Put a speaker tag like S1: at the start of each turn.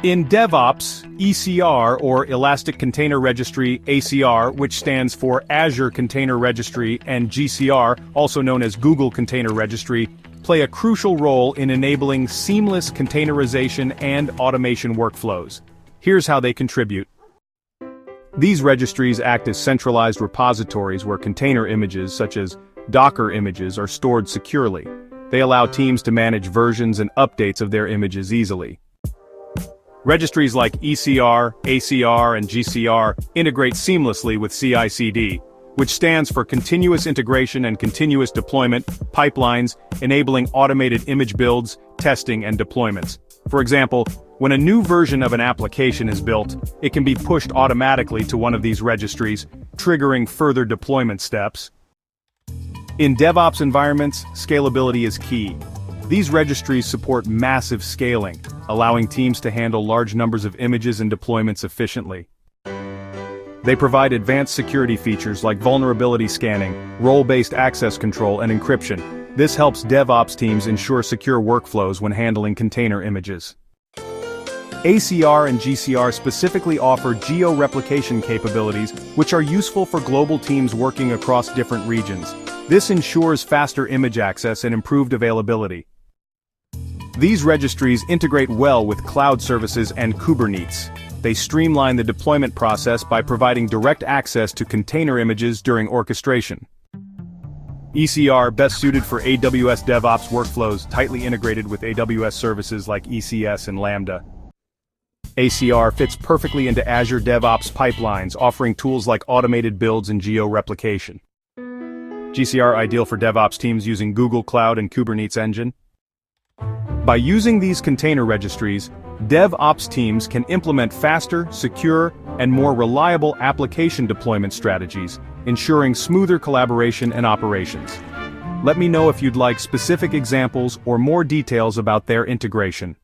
S1: In DevOps, ECR, or Elastic Container Registry, ACR, which stands for Azure Container Registry, and GCR, also known as Google Container Registry, play a crucial role in enabling seamless containerization and automation workflows. Here's how they contribute. These registries act as centralized repositories where container images, such as Docker images, are stored securely. They allow teams to manage versions and updates of their images easily. Registries like ECR, ACR, and GCR integrate seamlessly with CI/CD, which stands for Continuous Integration and Continuous Deployment pipelines, enabling automated image builds, testing, and deployments. For example, when a new version of an application is built, it can be pushed automatically to one of these registries, triggering further deployment steps. In DevOps environments, scalability is key. These registries support massive scaling, allowing teams to handle large numbers of images and deployments efficiently. They provide advanced security features like vulnerability scanning, role-based access control, and encryption. This helps DevOps teams ensure secure workflows when handling container images. ACR and GCR specifically offer geo-replication capabilities, which are useful for global teams working across different regions. This ensures faster image access and improved availability. These registries integrate well with cloud services and Kubernetes. They streamline the deployment process by providing direct access to container images during orchestration. ECR, best suited for AWS DevOps workflows, tightly integrated with AWS services like ECS and Lambda. ACR fits perfectly into Azure DevOps pipelines, offering tools like automated builds and geo-replication. GCR, ideal for DevOps teams using Google Cloud and Kubernetes Engine. By using these container registries, DevOps teams can implement faster, secure, and more reliable application deployment strategies, ensuring smoother collaboration and operations. Let me know if you'd like specific examples or more details about their integration.